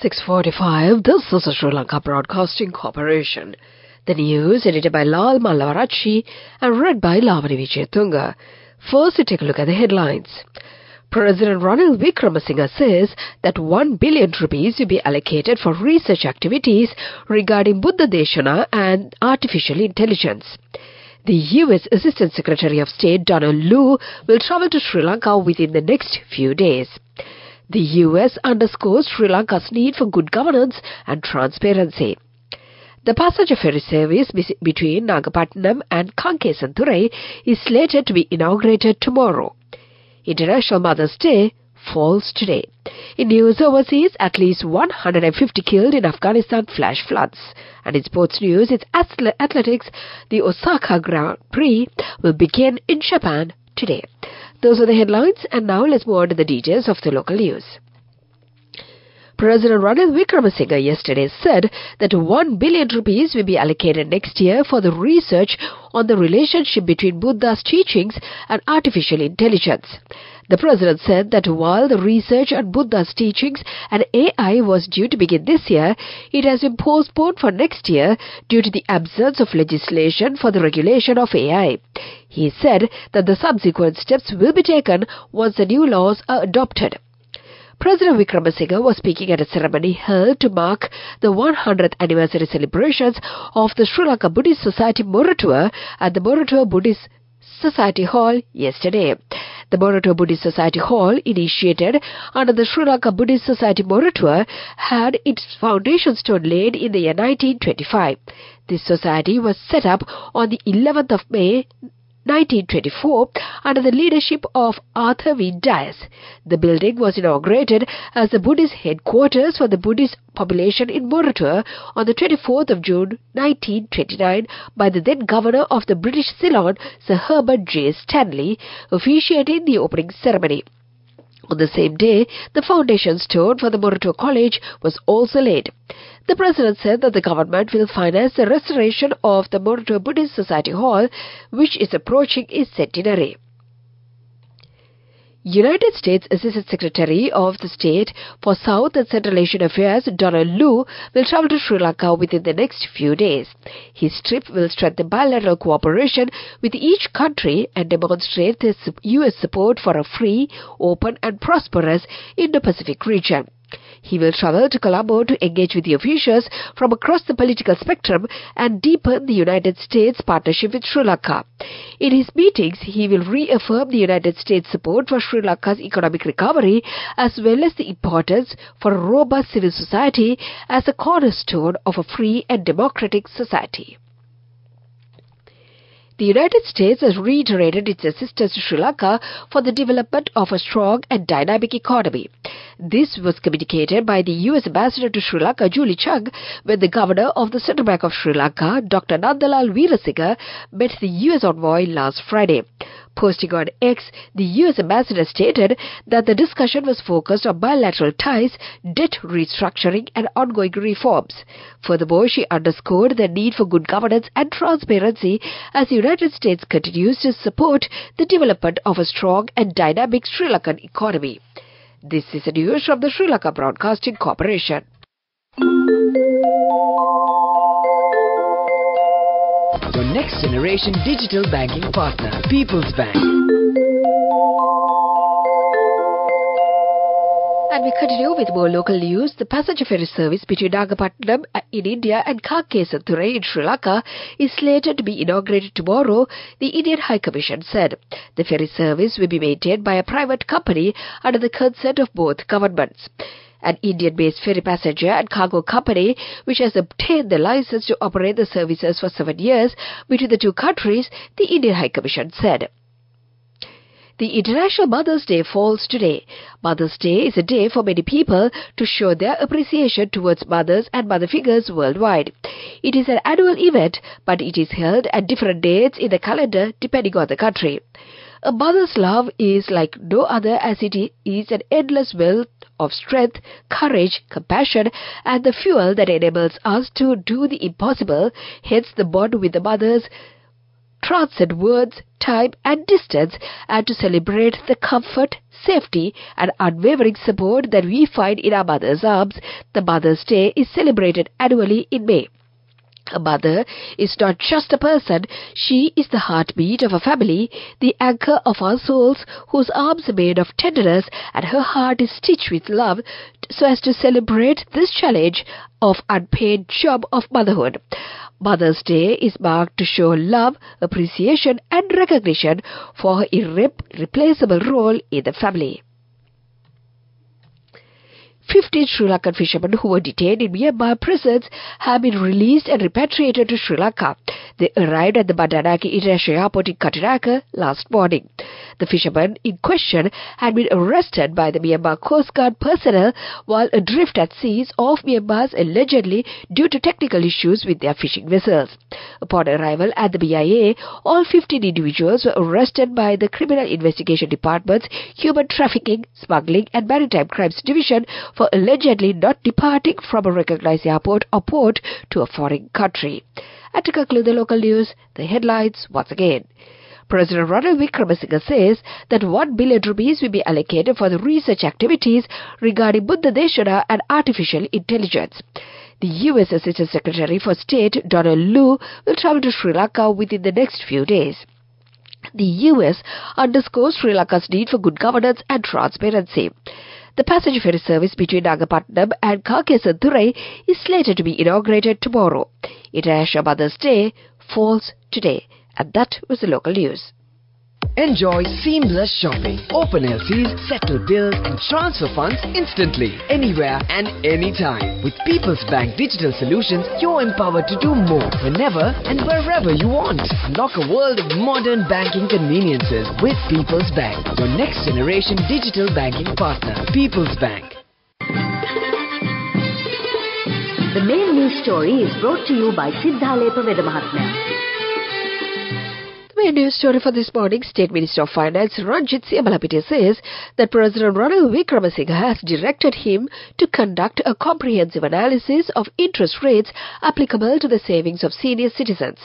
6:45. This is a Sri Lanka Broadcasting Corporation. The news edited by Lal Mallavarachi and read by Lavani Vijayatunga. First, we take a look at the headlines. President Ranil Wickremesinghe says that 1 billion rupees will be allocated for research activities regarding Buddha Deshana and artificial intelligence. The U.S. Assistant Secretary of State Donald Lu will travel to Sri Lanka within the next few days. The U.S. underscores Sri Lanka's need for good governance and transparency. The passenger ferry service between Nagapattinam and Kankesanturai is slated to be inaugurated tomorrow. International Mother's Day falls today. In news overseas, at least 150 killed in Afghanistan flash floods. And in sports news, it's athletics. The Osaka Grand Prix will begin in Japan today. Those are the headlines, and now let's move on to the details of the local news. President Ranil Wickremesinghe yesterday said that 1 billion rupees will be allocated next year for the research on the relationship between Buddha's teachings and artificial intelligence. The president said that while the research on Buddha's teachings and AI was due to begin this year, it has been postponed for next year due to the absence of legislation for the regulation of AI. He said that the subsequent steps will be taken once the new laws are adopted. President Wickremesinghe was speaking at a ceremony held to mark the 100th anniversary celebrations of the Sri Lanka Buddhist Society Moratua at the Moratua Buddhist Society Hall yesterday. The Moratua Buddhist Society Hall, initiated under the Sri Lanka Buddhist Society Moratua, had its foundation stone laid in the year 1925. This society was set up on the 11th of May 1924 under the leadership of Arthur V. Dias. The building was inaugurated as the Buddhist headquarters for the Buddhist population in Moratua on the 24th of June 1929 by the then governor of the British Ceylon, Sir Herbert J. Stanley, officiating the opening ceremony. On the same day, the foundation stone for the Moratua College was also laid. The president said that the government will finance the restoration of the Moratua Buddhist Society Hall, which is approaching its centenary. United States Assistant Secretary of the State for South and Central Asian Affairs Donald Lu will travel to Sri Lanka within the next few days. His trip will strengthen bilateral cooperation with each country and demonstrate the U.S. support for a free, open and prosperous Indo-Pacific region. He will travel to Colombo to engage with the officials from across the political spectrum and deepen the United States partnership with Sri Lanka. In his meetings, he will reaffirm the United States support for Sri Lanka's economic recovery as well as the importance for a robust civil society as a cornerstone of a free and democratic society. The United States has reiterated its assistance to Sri Lanka for the development of a strong and dynamic economy. This was communicated by the U.S. Ambassador to Sri Lanka, Julie Chung, when the Governor of the Central Bank of Sri Lanka, Dr. Nandalal Weerasinghe, met the U.S. envoy last Friday. Posting on X, the U.S. Ambassador stated that the discussion was focused on bilateral ties, debt restructuring and ongoing reforms. Furthermore, she underscored the need for good governance and transparency as the United States continues to support the development of a strong and dynamic Sri Lankan economy. This is the news from the Sri Lanka Broadcasting Corporation. Your next generation digital banking partner, People's Bank. And we continue with more local news. The passenger ferry service between Nagapattinam in India and Kankesanturai in Sri Lanka is slated to be inaugurated tomorrow, the Indian High Commission said. The ferry service will be maintained by a private company under the consent of both governments. An Indian-based ferry passenger and cargo company, which has obtained the license to operate the services for 7 years between the two countries, the Indian High Commission said. The International Mother's Day falls today. Mother's Day is a day for many people to show their appreciation towards mothers and mother figures worldwide. It is an annual event, but it is held at different dates in the calendar depending on the country. A mother's love is like no other, as it is an endless well of strength, courage, compassion, and the fuel that enables us to do the impossible. Hence, the bond with the mothers transcend words, time and distance, and to celebrate the comfort, safety and unwavering support that we find in our mother's arms. The Mother's Day is celebrated annually in May. A mother is not just a person, she is the heartbeat of a family, the anchor of our souls, whose arms are made of tenderness and her heart is stitched with love, so as to celebrate this challenge of unpaid job of motherhood. Mother's Day is marked to show love, appreciation and recognition for her irreplaceable role in the family. 15 Sri Lankan fishermen who were detained in Myanmar prisons have been released and repatriated to Sri Lanka. They arrived at the Bandanaki International Airport in Katunayake last morning. The fishermen in question had been arrested by the Myanmar Coast Guard personnel while adrift at seas off Myanmar, allegedly due to technical issues with their fishing vessels. Upon arrival at the BIA, all 15 individuals were arrested by the Criminal Investigation Department's Human Trafficking, Smuggling and Maritime Crimes Division for allegedly not departing from a recognized airport or port to a foreign country. And to conclude the local news, the headlines once again. President Ranil Wickremesinghe says that 1 billion rupees will be allocated for the research activities regarding Buddha Deshana and artificial intelligence. The U.S. Assistant Secretary for State Donald Lu will travel to Sri Lanka within the next few days. The U.S. underscores Sri Lanka's need for good governance and transparency. The passenger ferry service between Nagapattinam and Kakesadurai is slated to be inaugurated tomorrow. International Mother's Day falls today. And that was the local news. Enjoy seamless shopping. Open LCs, settle bills and transfer funds instantly, anywhere and anytime. With People's Bank Digital Solutions, you're empowered to do more, whenever and wherever you want. Unlock a world of modern banking conveniences with People's Bank, your next generation digital banking partner. People's Bank. The main news story is brought to you by Sinhala Mahatmya. The main news story for this morning, State Minister of Finance Ranjit Siamalapitiya says that President Ranil Wickremesinghe has directed him to conduct a comprehensive analysis of interest rates applicable to the savings of senior citizens.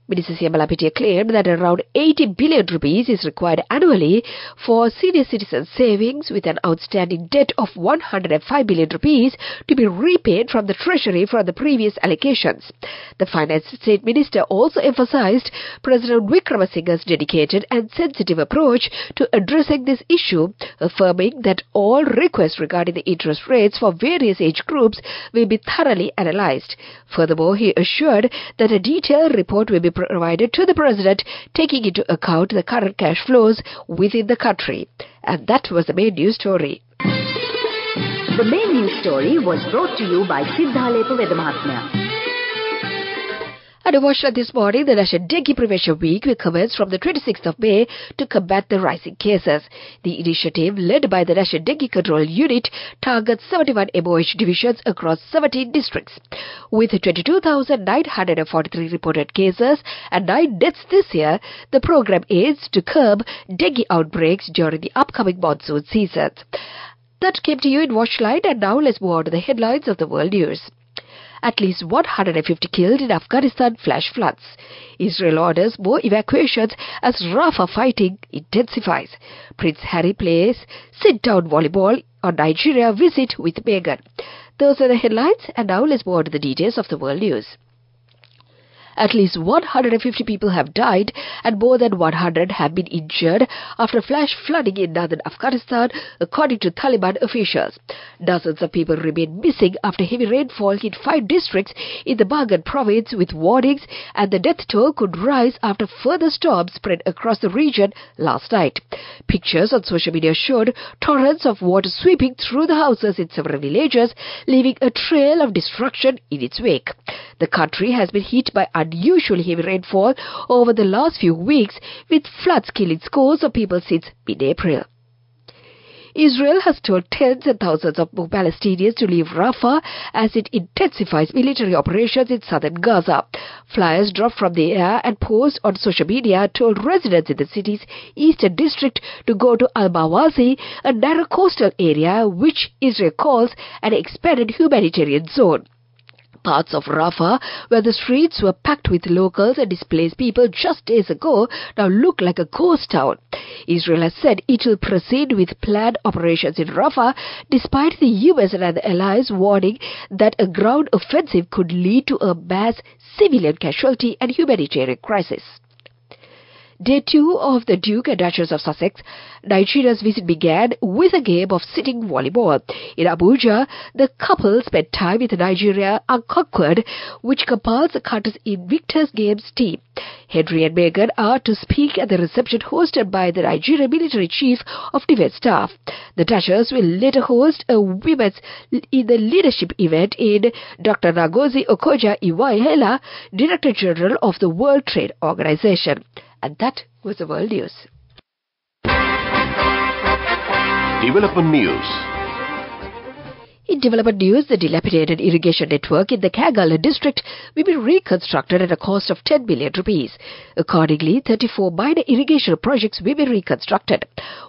Minister Siamalapitiya claimed that around 80 billion rupees is required annually for senior citizens' savings, with an outstanding debt of 105 billion rupees to be repaid from the Treasury for the previous allocations. The Finance State Minister also emphasized President Wickremesinghe's dedicated and sensitive approach to addressing this issue, affirming that all requests regarding the interest rates for various age groups will be thoroughly analyzed. Furthermore, he assured that a detailed report will be provided to the President, taking into account the current cash flows within the country. And that was the main news story. The main news story was brought to you by Sinhala Mahatmya. And in Washington this morning, the National Dengue Prevention Week will commence from the 26th of May to combat the rising cases. The initiative, led by the National Dengue Control Unit, targets 71 MOH divisions across 17 districts. With 22,943 reported cases and 9 deaths this year, the program aims to curb dengue outbreaks during the upcoming monsoon season. That came to you in Watchline, and now let's move on to the headlines of the world news. At least 150 killed in Afghanistan flash floods. Israel orders more evacuations as Rafah fighting intensifies. Prince Harry plays sit-down volleyball on Nigeria visit with Meghan. Those are the headlines, and now let's move on to the details of the world news. At least 150 people have died and more than 100 have been injured after flash flooding in northern Afghanistan, according to Taliban officials. Dozens of people remain missing after heavy rainfall hit 5 districts in the Bagan province, with warnings, and the death toll could rise after further storms spread across the region last night. Pictures on social media showed torrents of water sweeping through the houses in several villages, leaving a trail of destruction in its wake. The country has been hit by unusually heavy rainfall over the last few weeks, with floods killing scores of people since mid-April. Israel has told tens and thousands of Palestinians to leave Rafah as it intensifies military operations in southern Gaza. Flyers dropped from the air and posts on social media told residents in the city's eastern district to go to Al-Mawazi, a narrow coastal area which Israel calls an expanded humanitarian zone. Parts of Rafah, where the streets were packed with locals and displaced people just days ago, now look like a ghost town. Israel has said it will proceed with planned operations in Rafah, despite the US and other allies warning that a ground offensive could lead to a mass civilian casualty and humanitarian crisis. Day 2 of the Duke and Duchess of Sussex, Nigeria's visit began with a game of sitting volleyball. In Abuja, the couple spent time with the Nigeria Unconquered, which compiles the country's Invictus Games team. Henry and Meghan are to speak at the reception hosted by the Nigerian Military Chief of Defense Staff. The Duchess will later host a women's in the leadership event in Dr. Ngozi Okonjo-Iweala, Director General of the World Trade Organization. And that was the world news. Development news. In development news, the dilapidated irrigation network in the Kagala district will be reconstructed at a cost of 10 billion rupees. Accordingly, 34 minor irrigation projects will be reconstructed.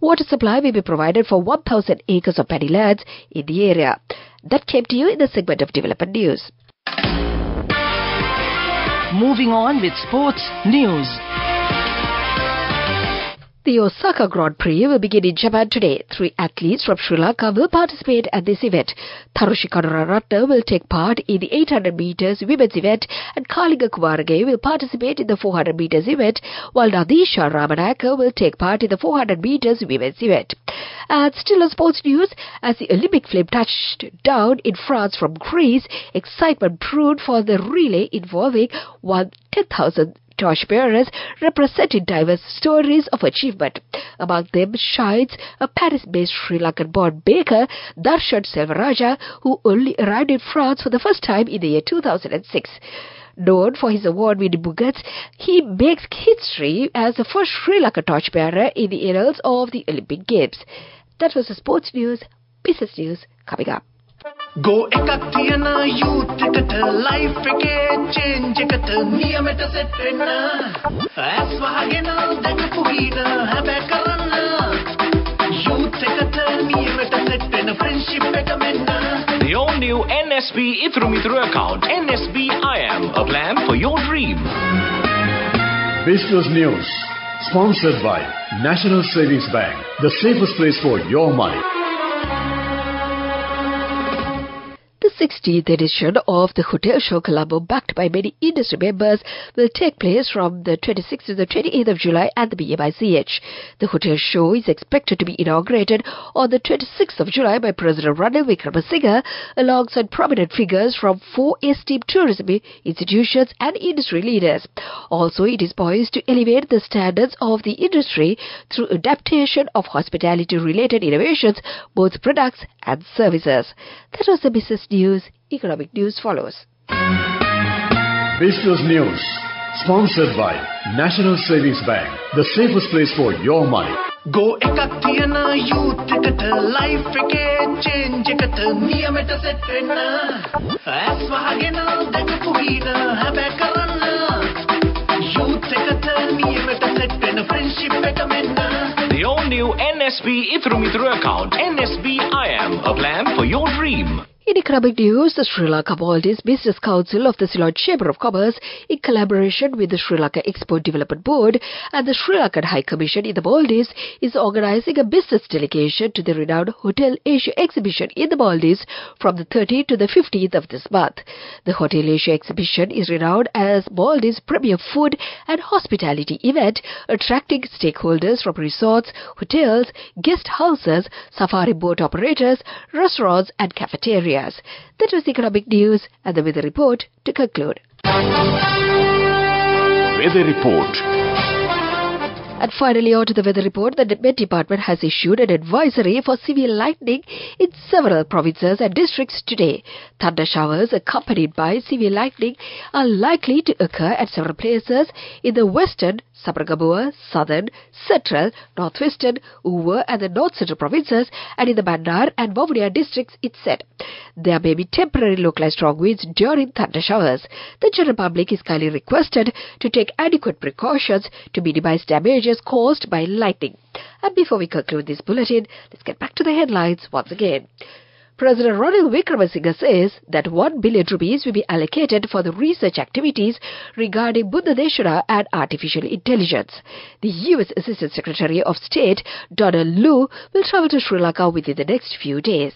Water supply will be provided for 1,000 acres of paddy lands in the area. That came to you in the segment of development news. Moving on with sports news. The Osaka Grand Prix will begin in Japan today. 3 athletes from Sri Lanka will participate at this event. Tharushi Karunaratne will take part in the 800 meters women's event, and Kalinga Kumarage will participate in the 400 meters event, while Nadisha Ramanaka will take part in the 400 meters women's event. And still on sports news, as the Olympic flame touched down in France from Greece, excitement brewed for the relay involving 10,000 torchbearers representing diverse stories of achievement. Among them shines a Paris-based Sri Lankan-born baker, Darshan Selvaraja, who only arrived in France for the first time in the year 2006. Known for his award-winning baguettes, he makes history as the first Sri Lankan torchbearer in the annals of the Olympic Games. That was the sports news. Business news coming up. Go ekakthiyana youth eකට life එකේ change එකට නියමෙට set වෙන්න as වහගෙන දැකපු හීන හැබැ කරන්න youth එකට නියමෙට set වෙන friendship එක මෙන්න. The all-new NSB Ithru account, NSB IM, a plan for your dream. Business News, sponsored by National Savings Bank, the safest place for your money. The 16th edition of the Hotel Show Colombo, backed by many industry members, will take place from the 26th to the 28th of July at the BMICH. The Hotel Show is expected to be inaugurated on the 26th of July by President Ranil Wickremesinghe, alongside prominent figures from 4 esteemed tourism institutions and industry leaders. Also, it is poised to elevate the standards of the industry through adaptation of hospitality-related innovations, both products and services. That was the business news. Economic news follows. Business News, sponsored by National Savings Bank, the safest place for your money. Go ekakthiyana youth එකට life එකේ change එකට නියමෙට set වෙන්න as වහගෙන දැකපු හීන හැබැ කරන්න youth එකට නියමෙට set වෙන friendship එක මෙන්න. The all-new NSB Ithru account, NSB IM, a plan for your dream. In economic news, the Sri Lanka Maldives Business Council of the Ceylon Chamber of Commerce, in collaboration with the Sri Lanka Export Development Board and the Sri Lankan High Commission in the Maldives, is organizing a business delegation to the renowned Hotel Asia exhibition in the Maldives from the 13th to the 15th of this month. The Hotel Asia exhibition is renowned as Maldives' premier food and hospitality event, attracting stakeholders from resorts, hotels, guest houses, safari boat operators, restaurants and cafeterias. That was economic news and the weather report to conclude. Weather report. And finally, on to the weather report. The Met Department has issued an advisory for severe lightning in several provinces and districts today. Thunder showers accompanied by severe lightning are likely to occur at several places in the western, Sabaragamuwa, southern, central, northwestern, Uva and the north-central provinces, and in the Mandar and Vavuniya districts, it said. There may be temporary localized strong winds during thunder showers. The general public is kindly requested to take adequate precautions to minimize damages caused by lightning. And before we conclude this bulletin, let's get back to the headlines once again. President Ranil Wickremesinghe says that 1 billion rupees will be allocated for the research activities regarding Buddha Deshara and artificial intelligence. The US Assistant Secretary of State, Donald Lu, will travel to Sri Lanka within the next few days.